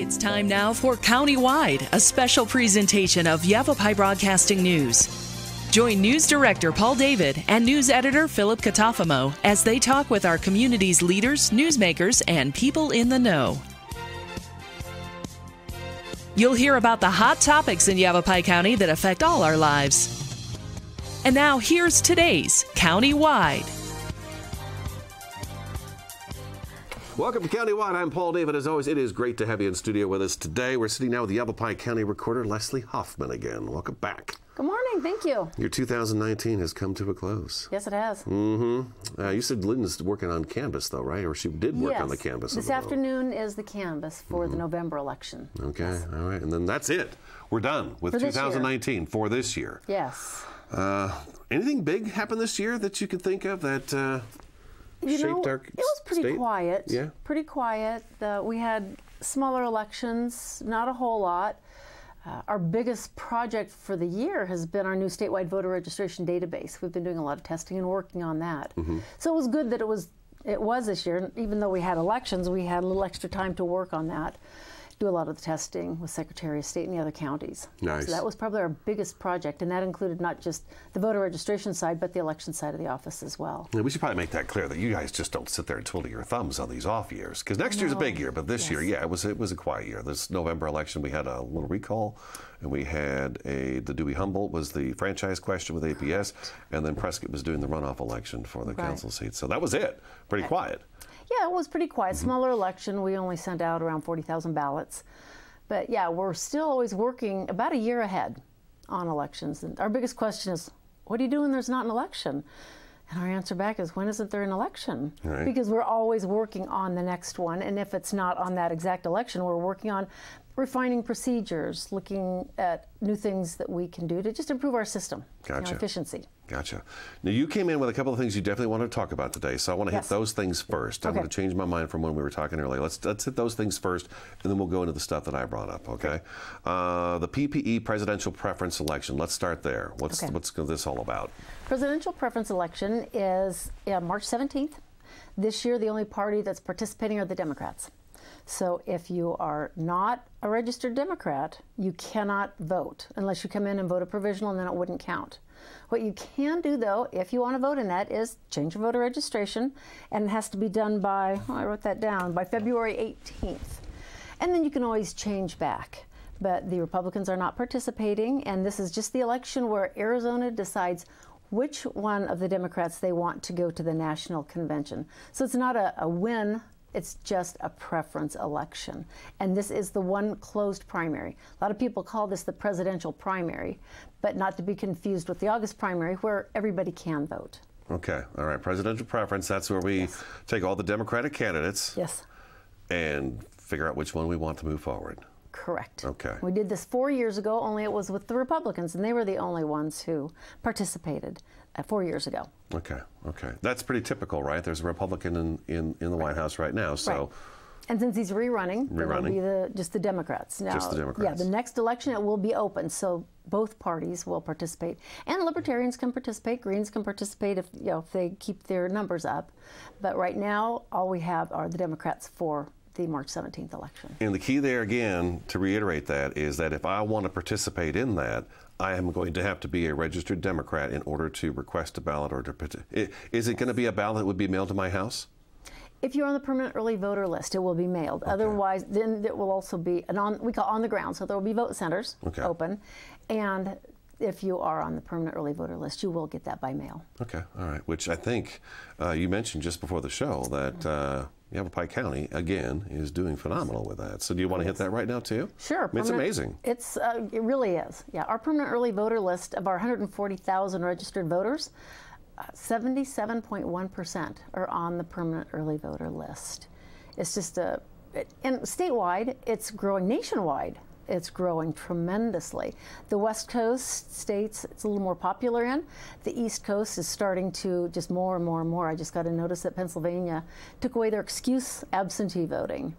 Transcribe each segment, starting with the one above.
It's time now for Countywide, a special presentation of Yavapai Broadcasting News. Join News Director Paul David and News Editor Philip Catafamo as they talk with our community's leaders, newsmakers, and people in the know. You'll hear about the hot topics in Yavapai County that affect all our lives. And now here's today's Countywide. Welcome to Countywide. I'm Paul David. As always, it is great to have you in studio with us today. We're sitting now with the Yavapai County Recorder, Leslie Hoffman, again. Welcome back. Good morning. Thank you. Your 2019 has come to a close. Yes, it has. Mm-hmm. You said Lynn's working on canvas, though, right? Or she did work on the canvas. This afternoon is the canvas for the November election. Okay. Yes. All right. And then that's it. We're done with 2019 for this year. Yes. Anything big happened this year that you could think of that shaped our it was pretty state? quiet. Yeah. Pretty quiet. We had smaller elections, not a whole lot. Our biggest project for the year has been our new statewide voter registration database. We've been doing a lot of testing and working on that. So it was good that it was this year. Even though we had elections, we had a little extra time to work on that. Do a lot of the testing with Secretary of State and the other counties. Nice. So that was probably our biggest project, and that included not just the voter registration side, but the election side of the office as well. Yeah, we should probably make that clear that you guys just don't sit there and twiddle your thumbs on these off years, because next year's a big year, but this year, yeah, it was a quiet year. This November election, we had a little recall, and we had the Dewey Humboldt was the franchise question with APS, and then Prescott was doing the runoff election for the council seat. So that was it. Pretty quiet. Yeah, it was pretty quiet. Smaller election. We only sent out around 40,000 ballots. But yeah, we're still always working about a year ahead on elections. And our biggest question is, what do you do when there's not an election? And our answer back is, when isn't there an election? Right. Because we're always working on the next one. And if it's not on that exact election, we're working on refining procedures, looking at new things that we can do to just improve our system, efficiency. Gotcha. Now, you came in with a couple of things you definitely want to talk about today, so I want to hit those things first. I'm going to change my mind from when we were talking earlier. Let's hit those things first, and then we'll go into the stuff that I brought up, okay? The PPE presidential preference election. Let's start there. What's this all about? Presidential preference election is March 17th. This year, the only party that's participating are the Democrats. So if you are not a registered Democrat, you cannot vote unless you come in and vote a provisional, and then it wouldn't count. What you can do, though, if you want to vote in that, is change your voter registration, and it has to be done by, I wrote that down, by February 18th. And then you can always change back. But the Republicans are not participating, and this is just the election where Arizona decides which one of the Democrats they want to go to the national convention. So it's not a win. It's just a preference election. And this is the one closed primary. A lot of people call this the presidential primary, but not to be confused with the August primary, where everybody can vote. Okay. All right. Presidential preference, that's where we take all the Democratic candidates and figure out which one we want to move forward. Correct. Okay. We did this 4 years ago, only it was with the Republicans, and they were the only ones who participated 4 years ago. Okay. Okay. That's pretty typical, right? There's a Republican in the White House right now, so. Right. And since he's rerunning, it will be just the Democrats. Now, just the Democrats. Yeah, the next election it will be open, so both parties will participate. And Libertarians can participate, Greens can participate if they keep their numbers up. But right now, all we have are the Democrats for the March 17th election. And the key there, again, to reiterate that, is that if I want to participate in that, I am going to have to be a registered Democrat in order to request a ballot or to Is it going to be a ballot that would be mailed to my house? If you're on the permanent early voter list, it will be mailed. Okay. Otherwise, then it will also be we call on the ground, so there will be vote centers open. And if you are on the permanent early voter list, you will get that by mail. Okay, all right. Which I think you mentioned just before the show that Yavapai County, again, is doing phenomenal with that. So do you want to hit that right now, too? Sure. It's amazing. It really is. Yeah, our permanent early voter list, of our 140,000 registered voters, 77.1% are on the permanent early voter list. It's just and statewide, it's growing. Nationwide, it's growing tremendously. The West Coast states, it's a little more popular in. The East Coast is starting to just more and more and more. I just got a notice that Pennsylvania took away their excuse absentee voting.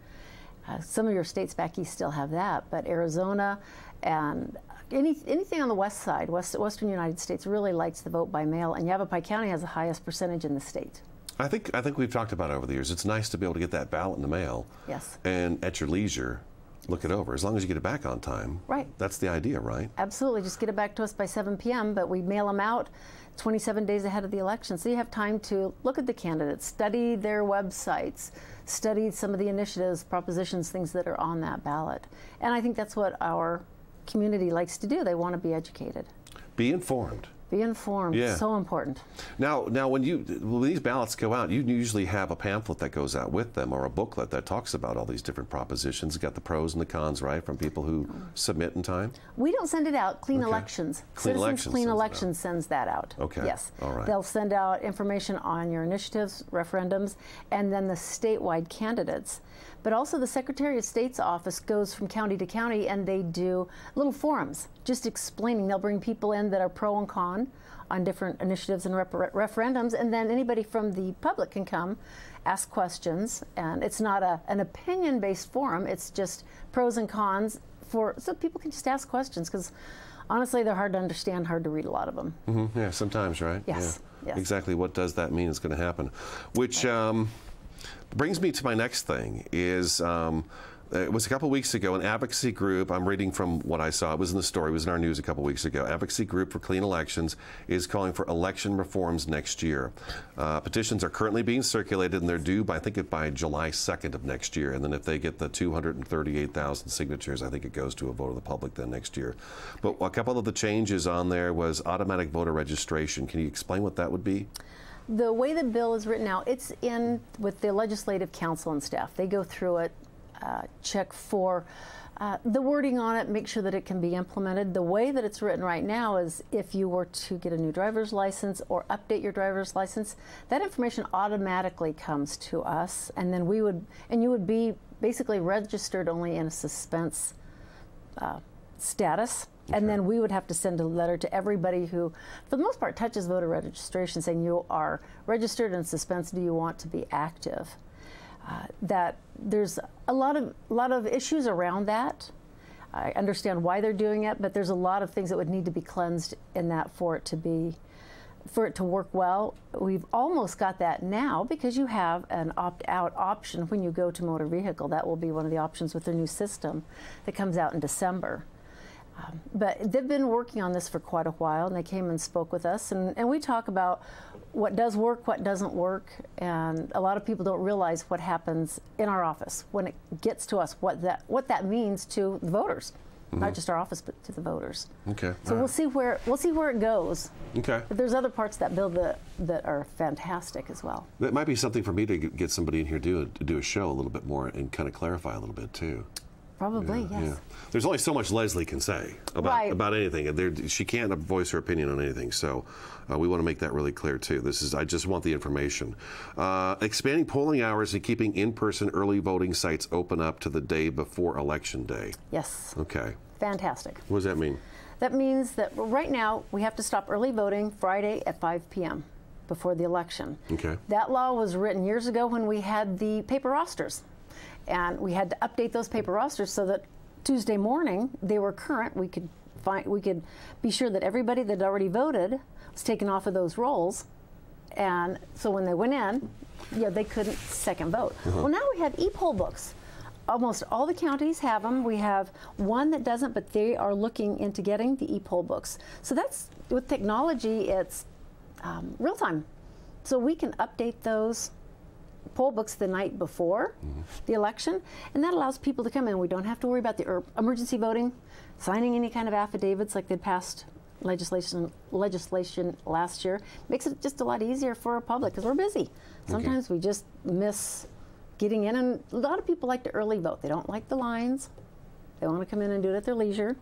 Some of your states back east still have that, but Arizona and anything on the west side, western United States, really likes the vote by mail, and Yavapai County has the highest percentage in the state. I think we've talked about over the years. It's nice to be able to get that ballot in the mail. Yes. And at your leisure, look it over. As long as you get it back on time. Right. That's the idea, right? Absolutely. Just get it back to us by 7 p.m., but we mail them out 27 days ahead of the election. So you have time to look at the candidates, study their websites, study some of the initiatives, propositions, things that are on that ballot. And I think that's what our community likes to do. They want to be educated. Be informed. Be informed. Yeah. So important. Now, when these ballots go out, you usually have a pamphlet that goes out with them, or a booklet that talks about all these different propositions. Got the pros and the cons, right, from people who submit in time. We don't send it out. Clean Elections. Citizens Clean Elections sends that out. Okay. Yes. All right. They'll send out information on your initiatives, referendums, and then the statewide candidates. But also the Secretary of State's office goes from county to county, and they do little forums just explaining. They'll bring people in that are pro and con on different initiatives and referendums, and then anybody from the public can come ask questions. And it's not an opinion-based forum. It's just pros and cons so people can just ask questions, because honestly, they're hard to understand, hard to read, a lot of them. Mm-hmm. Yeah, sometimes, right? Yes. Yeah. Yes. Exactly. What does that mean is going to happen? Which brings me to my next thing is, it was a couple weeks ago, an advocacy group, I'm reading from what I saw, it was in the story, it was in our news a couple weeks ago, advocacy group for clean elections is calling for election reforms next year. Petitions are currently being circulated, and they're due by, I think, by July 2nd of next year. And then if they get the 238,000 signatures, I think it goes to a vote of the public then next year. But a couple of the changes on there was automatic voter registration. Can you explain what that would be? The way the bill is written now, it's in with the Legislative Council and staff. They go through it, check for the wording on it, make sure that it can be implemented. The way that it's written right now is if you were to get a new driver's license or update your driver's license, that information automatically comes to us, and then you would be basically registered only in a suspense status. Okay. And then we would have to send a letter to everybody who, for the most part, touches voter registration, saying you are registered in suspense. Do you want to be active? That there's a lot of issues around that. I understand why they're doing it, but there's a lot of things that would need to be cleansed in that for it to work well. We've almost got that now, because you have an opt-out option when you go to motor vehicle. That will be one of the options with their new system that comes out in December. But they've been working on this for quite a while, and they came and spoke with us, and we talk about what does work, what doesn't work, and a lot of people don't realize what happens in our office when it gets to us, what that means to the voters, not just our office, but to the voters. Okay. So we'll see where it goes. Okay. But there's other parts of that bill that are fantastic as well. That might be something for me to get somebody in here to do a show a little bit more and kind of clarify a little bit too. Probably, yes. Yeah. There's only so much Leslie can say about anything. She can't voice her opinion on anything, so we want to make that really clear too. I just want the information. Expanding polling hours and keeping in-person early voting sites open up to the day before Election Day. Yes. Okay. Fantastic. What does that mean? That means that right now we have to stop early voting Friday at 5 p.m. before the election. Okay. That law was written years ago when we had the paper rosters. And we had to update those paper rosters so that Tuesday morning they were current. We could be sure that everybody that had already voted was taken off of those rolls, and so when they went in, they couldn't second vote. Well, now we have e-poll books. Almost all the counties have them. We have one that doesn't, but they are looking into getting the e-poll books. So that's, with technology, it's real time. So we can update those poll books the night before the election, and that allows people to come in. We don't have to worry about the emergency voting, signing any kind of affidavits like they passed legislation last year. Makes it just a lot easier for our public, because we're busy. Sometimes we just miss getting in, and a lot of people like to early vote. They don't like the lines. They want to come in and do it at their leisure,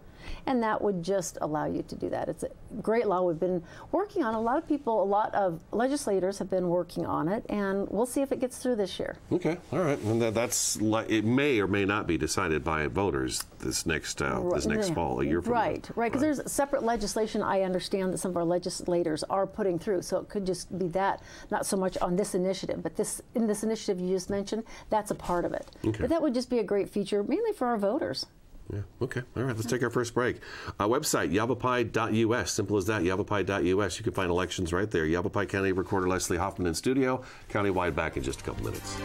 and that would just allow you to do that. It's a great law we've been working on. A lot of legislators have been working on it, and we'll see if it gets through this year. Okay, all right. And it may or may not be decided by voters this next fall, a year from now. Right, because there's separate legislation I understand that some of our legislators are putting through, so it could just be that, not so much on this initiative, but in this initiative you just mentioned, that's a part of it. Okay. But that would just be a great feature, mainly for our voters. Yeah, okay. All right, let's take our first break. Website, yavapai.us. Simple as that, yavapai.us. You can find elections right there. Yavapai County Recorder Leslie Hoffman in studio. Countywide back in just a couple minutes.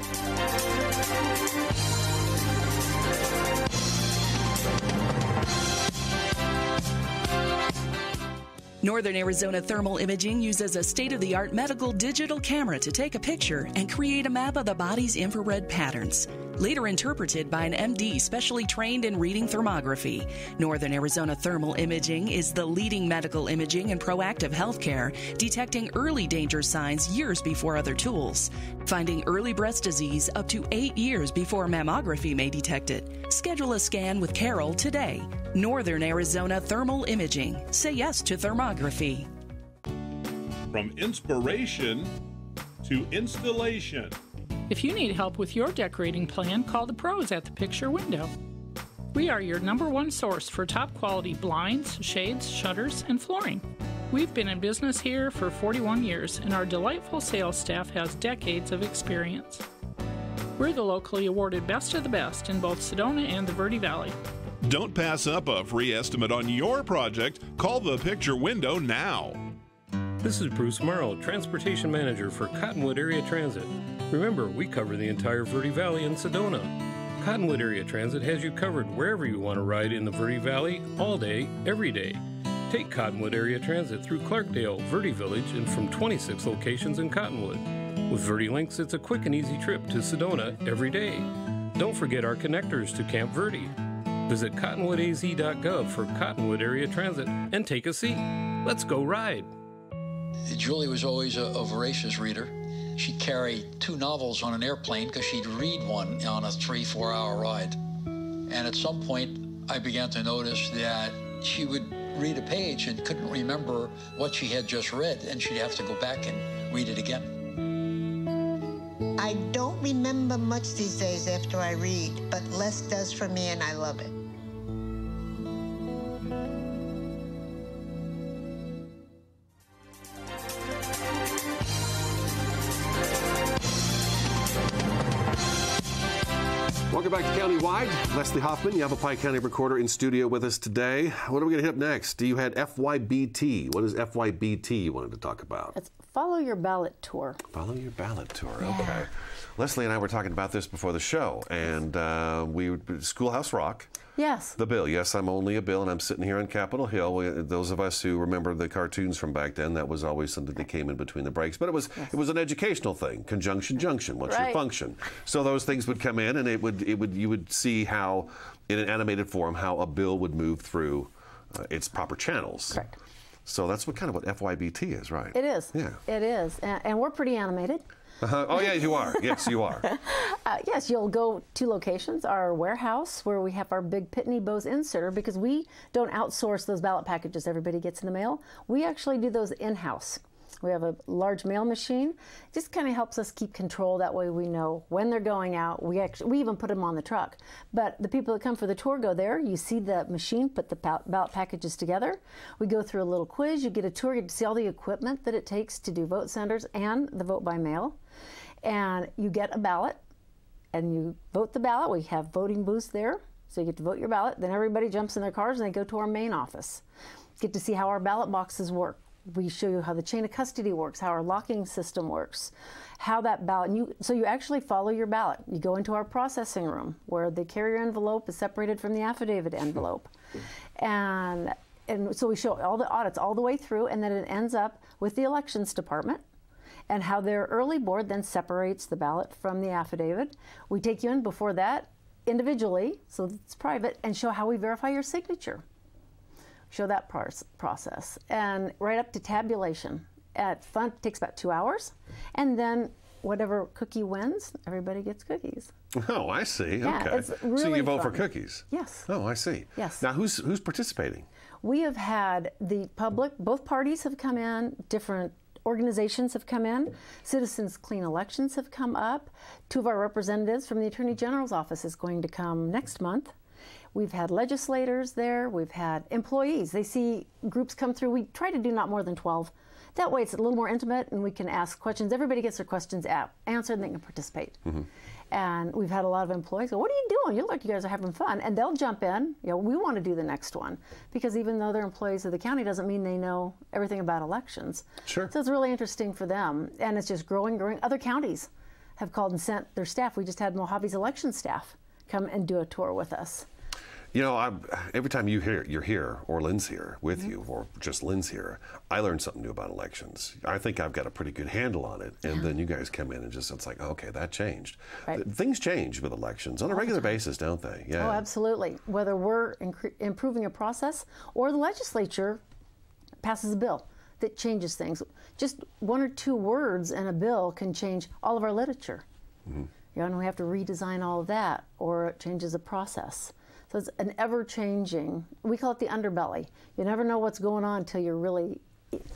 Northern Arizona Thermal Imaging uses a state-of-the-art medical digital camera to take a picture and create a map of the body's infrared patterns, later interpreted by an MD specially trained in reading thermography. Northern Arizona Thermal Imaging is the leading medical imaging and proactive healthcare, detecting early danger signs years before other tools, finding early breast disease up to 8 years before mammography may detect it. Schedule a scan with Carol today. Northern Arizona Thermal Imaging. Say yes to thermography. From inspiration to installation. If you need help with your decorating plan, call the pros at the picture window. We are your #1 source for top quality blinds, shades, shutters, and flooring. We've been in business here for 41 years, and our delightful sales staff has decades of experience. We're the locally awarded Best of the Best in both Sedona and the Verde Valley. Don't pass up a free estimate on your project. Call the picture window now. This is Bruce Morrow, Transportation Manager for Cottonwood Area Transit. Remember, we cover the entire Verde Valley and Sedona. Cottonwood Area Transit has you covered wherever you want to ride in the Verde Valley, all day, every day. Take Cottonwood Area Transit through Clarkdale, Verde Village, and from 26 locations in Cottonwood. With Verde Links, it's a quick and easy trip to Sedona every day. Don't forget our connectors to Camp Verde. Visit cottonwoodaz.gov for Cottonwood Area Transit and take a seat. Let's go ride. Julie was always a voracious reader. She'd carry 2 novels on an airplane because she'd read one on a 3-4 hour ride. And at some point, I began to notice that she would read a page and couldn't remember what she had just read, and she'd have to go back and read it again. I don't remember much these days after I read, but less does for me, and I love it. Welcome back to Countywide. Leslie Hoffman, Yavapai County Recorder, in studio with us today. What are we going to hit up next? You had FYBT. What is FYBT you wanted to talk about? It's Follow Your Ballot Tour. Follow Your Ballot Tour, Yeah. okay. Leslie and I were talking about this before the show, and Schoolhouse Rock. Yes. The bill. Yes, I'm only a bill, and I'm sitting here on Capitol Hill. Those of us who remember the cartoons from back then, that was always something that came in between the breaks. But it was an educational thing. Conjunction, junction. What's your function? So those things would come in, and you would see how, in an animated form, how a bill would move through its proper channels. Correct. So that's what FYBT is, right? It is. Yeah. It is. And we're pretty animated. Oh, yeah, you are. Yes, you are. Yes, you'll go to locations, our warehouse, where we have our big Pitney Bowes inserter, because we don't outsource those ballot packages everybody gets in the mail. We actually do those in-house. We have a large mail machine. It just kind of helps us keep control. That way we know when they're going out. We even put them on the truck. But the people that come for the tour go there. You see the machine put the ballot packages together. We go through a little quiz. You get a tour. You get to see all the equipment that it takes to do vote centers and the vote by mail. And you get a ballot, and you vote the ballot. We have voting booths there, so you get to vote your ballot. Then everybody jumps in their cars and they go to our main office. Get to see how our ballot boxes work. We show you how the chain of custody works, how our locking system works, how that ballot, so you actually follow your ballot. You go into our processing room where the carrier envelope is separated from the affidavit envelope. And so we show all the audits all the way through, and then it ends up with the elections department and how their early board then separates the ballot from the affidavit. We take you in before that individually, so it's private, and show how we verify your signature. Show that process, and right up to tabulation. At fun, it takes about 2 hours, and then whatever cookie wins, everybody gets cookies. Oh, I see. Yeah, okay. it's really so you vote for fun. cookies? Yes. Oh, I see. Yes. Now, who's participating? We have had the public, both parties have come in, different organizations have come in, Citizens Clean Elections have come up. 2 of our representatives from the Attorney General's office is going to come next month. We've had legislators there. We've had employees. They see groups come through. We try to do not more than 12. That way it's a little more intimate and we can ask questions. Everybody gets their questions answered and they can participate. Mm-hmm. And we've had a lot of employees go, "What are you doing? You look like you guys are having fun." And they'll jump in. We want to do the next one. Because even though they're employees of the county doesn't mean they know everything about elections. Sure. So it's really interesting for them. And it's just growing. Other counties have called and sent their staff. We just had Mojave's election staff come and do a tour with us. You know, every time you're here, or Lynn's here with you, or just Lynn's here, I learn something new about elections. I think I've got a pretty good handle on it, and then you guys come in and just, it's like, okay, that changed. Right. Things change with elections on a regular basis, don't they? Yeah. Oh, absolutely. Whether we're improving a process or the legislature passes a bill that changes things. Just one or two words in a bill can change all of our literature. You know, and we have to redesign all of that, or it changes a process. So it's an ever-changing, we call it the underbelly. You never know what's going on until you're really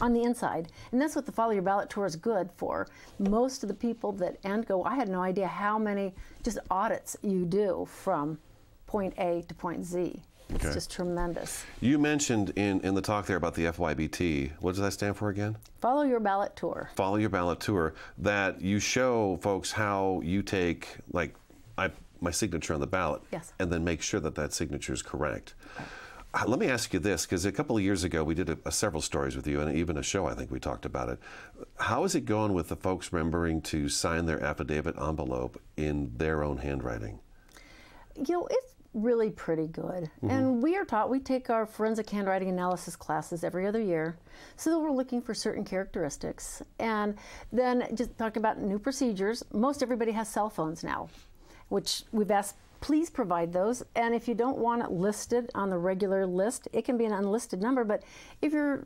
on the inside. And that's what the Follow Your Ballot Tour is good for. Most of the people that go, I had no idea how many just audits you do from point A to point Z. It's just tremendous. You mentioned in the talk there about the FYBT. What does that stand for again? Follow Your Ballot Tour. Follow Your Ballot Tour. That you show folks how you take, like, my signature on the ballot, and then make sure that that signature is correct. Let me ask you this, because a couple of years ago we did several stories with you, and even a show, I think we talked about it. How is it going with the folks remembering to sign their affidavit envelope in their own handwriting? You know, it's really pretty good. And we are taught, we take our forensic handwriting analysis classes every other year, so that we're looking for certain characteristics. And then just talking about new procedures, most everybody has cell phones now, which we've asked, please provide those. And if you don't want it listed on the regular list, it can be an unlisted number, but if your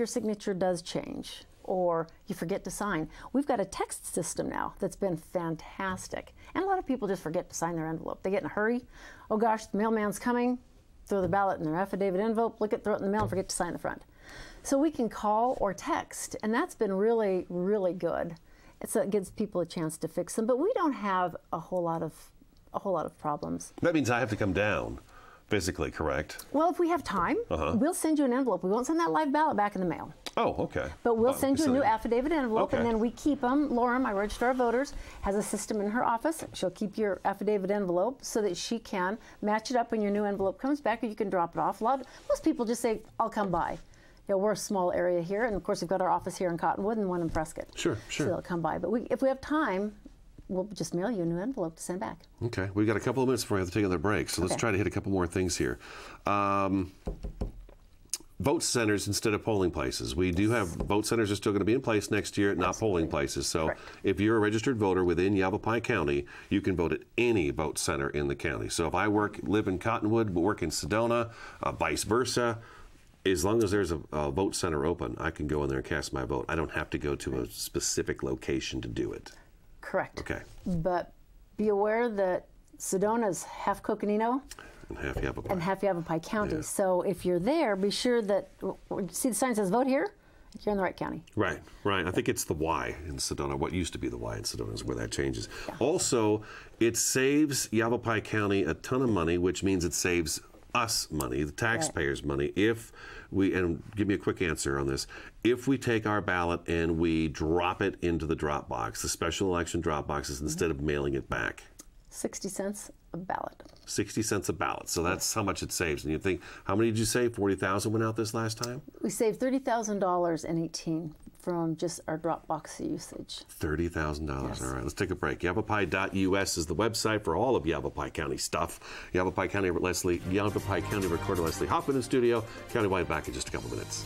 signature does change or you forget to sign, we've got a text system now that's been fantastic. And a lot of people just forget to sign their envelope. They get in a hurry. Oh gosh, the mailman's coming, throw the ballot in their affidavit envelope, throw it in the mail and forget to sign the front. So we can call or text, and that's been really, really good. So it gives people a chance to fix them, but we don't have a whole lot of problems. That means I have to come down, physically, correct? Well, if we have time, we'll send you an envelope. We won't send that live ballot back in the mail. Oh, okay. But we'll send you a new affidavit envelope, and then we keep them. Lauren, my registrar of voters, has a system in her office. She'll keep your affidavit envelope so that she can match it up when your new envelope comes back, or you can drop it off. Most people just say, I'll come by. You know, we're a small area here, and of course we've got our office here in Cottonwood and one in Prescott. Sure. So they'll come by. But if we have time, we'll just mail you a new envelope to send back. Okay. We've got a couple of minutes before we have to take another break, so let's try to hit a couple more things here. Vote centers instead of polling places. We do have vote centers are still going to be in place next year, not polling places. So if you're a registered voter within Yavapai County, you can vote at any vote center in the county. So if I live in Cottonwood but work in Sedona, vice versa, as long as there's a vote center open, I can go in there and cast my vote. I don't have to go to a specific location to do it. Correct. Okay. But be aware that Sedona is half Coconino and half Yavapai County. Yeah. So if you're there, be sure that, see the sign says vote here? You're in the right county. Right. I think it's the Y in Sedona. What used to be the Y in Sedona is where that changes. Yeah. Also, it saves Yavapai County a ton of money, which means it saves us money, the taxpayers' money, if we, and give me a quick answer on this, if we take our ballot and we drop it into the drop box, the special election drop boxes, instead of mailing it back. 60 cents a ballot. 60 cents a ballot. So that's how much it saves. And you think, how many did you say? 40,000 went out this last time? We saved $30,000 in 18 from just our drop box usage. $30,000. Yes. All right, let's take a break. Yavapai.us is the website for all of Yavapai County stuff. Yavapai County Recorder Leslie Hoffman in studio. Countywide back in just a couple minutes.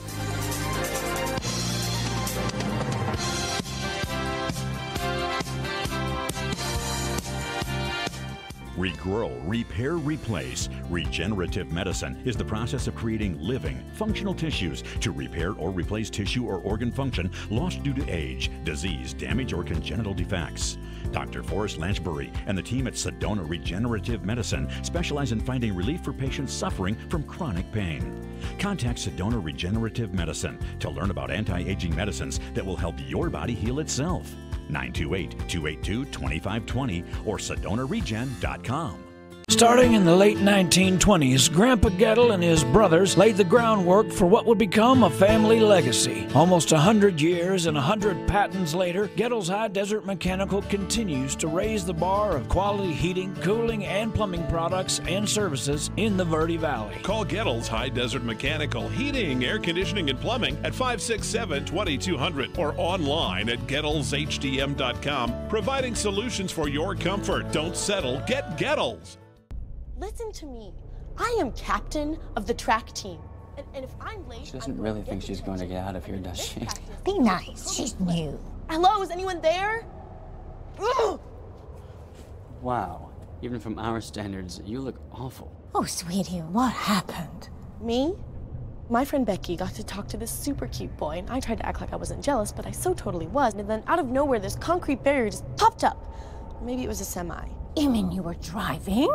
Regrow, repair, replace. Regenerative medicine is the process of creating living, functional tissues to repair or replace tissue or organ function lost due to age, disease, damage, or congenital defects. Dr. Forrest Lanchbury and the team at Sedona Regenerative Medicine specialize in finding relief for patients suffering from chronic pain. Contact Sedona Regenerative Medicine to learn about anti-aging medicines that will help your body heal itself. 928-282-2520 or SedonaRegen.com. Starting in the late 1920s, Grandpa Gettle and his brothers laid the groundwork for what would become a family legacy. Almost 100 years and 100 patents later, Gettle's High Desert Mechanical continues to raise the bar of quality heating, cooling, and plumbing products and services in the Verde Valley. Call Gettle's High Desert Mechanical Heating, Air Conditioning, and Plumbing at 567-2200 or online at GettlesHDM.com, providing solutions for your comfort. Don't settle, get Gettles. Listen to me. I am captain of the track team. And if I'm late, She doesn't really think she's going to get out of here, does she? Be nice. She's new. Hello, is anyone there? Ugh! Wow. Even from our standards, you look awful. Oh, sweetie, what happened? Me? My friend Becky got to talk to this super cute boy, and I tried to act like I wasn't jealous, but I so totally was. And then out of nowhere, this concrete barrier just popped up. Maybe it was a semi. You mean you were driving?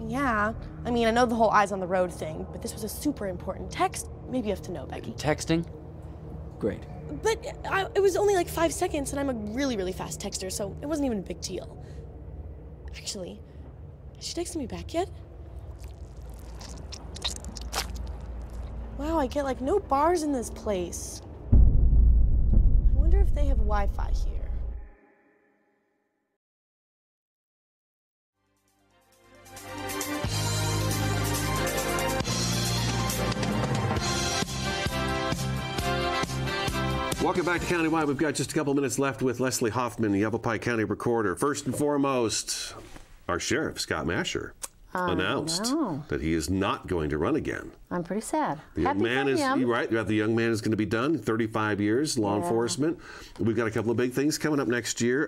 Yeah. I mean, I know the whole eyes on the road thing, but this was a super important text. Maybe you have to know, Becky. Texting? Great. But it was only like 5 seconds, and I'm a really, really fast texter, so it wasn't even a big deal. Actually, has she texted me back yet? Wow, I get like no bars in this place. I wonder if they have Wi-Fi here. Welcome back to Countywide. We've got just a couple minutes left with Leslie Hoffman, the Yavapai County Recorder. First and foremost, our sheriff, Scott Masher, announced that he is not going to run again. I'm pretty sad. The young man is, you're right, the young man is going to be done, 35 years, law enforcement. We've got a couple of big things coming up next year.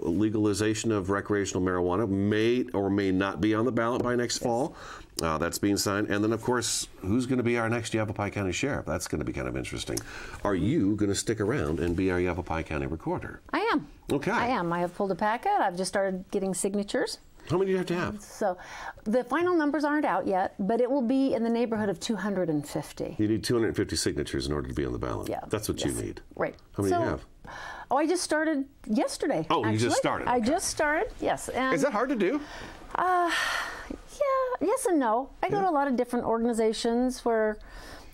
Legalization of recreational marijuana may or may not be on the ballot by next fall. That's being signed. And then, of course, who's going to be our next Yavapai County Sheriff? That's going to be kind of interesting. Are you going to stick around and be our Yavapai County Recorder? I am. Okay. I am. I have pulled a packet. I've just started getting signatures. How many do you have to have? So the final numbers aren't out yet, but it will be in the neighborhood of 250. You need 250 signatures in order to be on the ballot. Yeah. That's what you need. Right. How many do you have? Oh, I just started yesterday. Oh, actually. You just started. I just started, yes. And is that hard to do? Yeah, yes and no. I go to a lot of different organizations where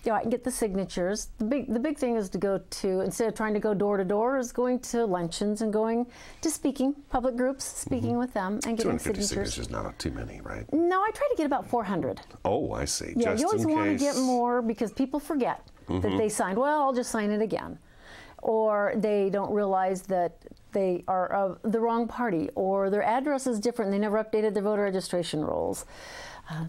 I can get the signatures. The big thing is to go to, instead of trying to go door to door, is going to luncheons and going to speaking, public groups, speaking with them and getting 250 signatures. signatures, not too many, right? No, I try to get about 400. Oh, I see. Yeah, just you always in want to case. get more because people forget that they signed. Well, I'll just sign it again. Or they don't realize that they are of the wrong party, or their address is different. They never updated their voter registration rolls.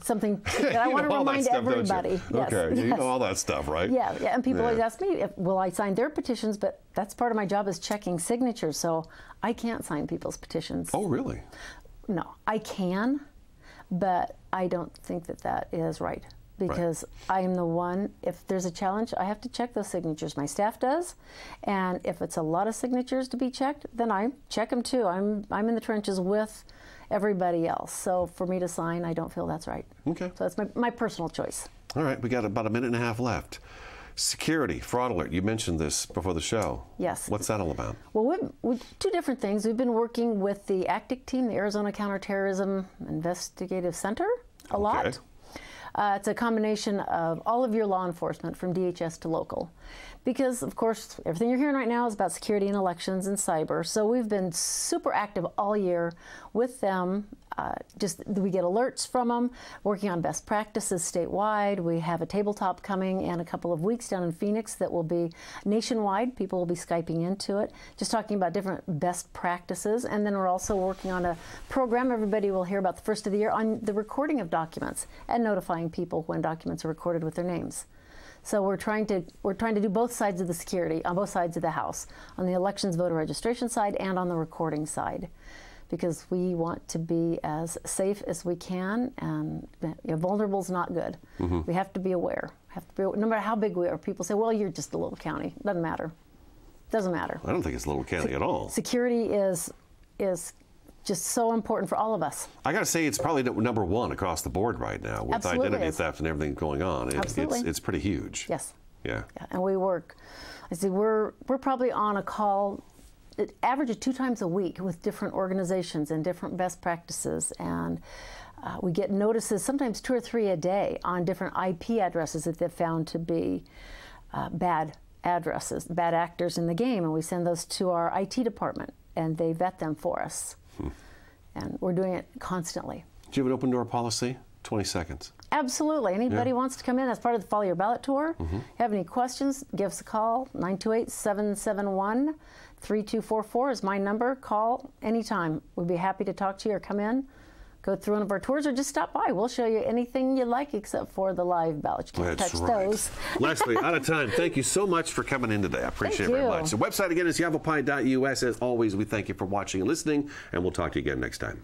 Something that I want to remind everybody. Yes, okay, you know all that stuff, right? Yeah, and people always ask me, will I sign their petitions? But that's part of my job is checking signatures, so I can't sign people's petitions. Oh, really? No, I can, but I don't think that is right. Because I am the one, if there's a challenge, I have to check those signatures. My staff does, and if it's a lot of signatures to be checked, then I check them too. I'm in the trenches with everybody else. So for me to sign, I don't feel that's right. Okay. So that's my personal choice. All right, we got about a minute and a half left. Security, fraud alert. You mentioned this before the show. Yes. What's that all about? Well, we've two different things. We've been working with the ACTIC team, the Arizona Counterterrorism Investigative Center, a lot. It's a combination of all of your law enforcement from DHS to local. Because, of course, everything you're hearing right now is about security and elections and cyber. So we've been super active all year with them. We get alerts from them, working on best practices statewide. We have a tabletop coming in a couple of weeks down in Phoenix that will be nationwide. People will be Skyping into it, just talking about different best practices. And then we're also working on a program everybody will hear about the first of the year on the recording of documents and notifying people when documents are recorded with their names. So we're trying to do both sides of the security, on both sides of the house, on the elections voter registration side and on the recording side, because we want to be as safe as we can, and vulnerable is not good. We have to be aware. No matter how big we are. People say, well, you're just a little county. Doesn't matter. Doesn't matter. I don't think it's a little county at all. Security is just so important for all of us. I got to say, it's probably number one across the board right now with identity theft and everything going on. It's pretty huge. Yes. Yeah. And we work. I see we're probably on a call, average of 2 times a week with different organizations and different best practices, and we get notices sometimes 2 or 3 a day on different IP addresses that they've found to be bad addresses, bad actors in the game, and we send those to our IT department, and they vet them for us. And we're doing it constantly. Do you have an open door policy? 20 seconds. Absolutely. Anybody wants to come in, that's part of the Follow Your Ballot Tour. Have any questions, give us a call. 928-771-3244 is my number. Call anytime. We'd be happy to talk to you or come in. go through one of our tours or just stop by. We'll show you anything you like except for the live ballots. You can't touch those. Leslie, out of time. Thank you so much for coming in today. I appreciate it very much. The website again is yavapai.us. As always, we thank you for watching and listening, and we'll talk to you again next time.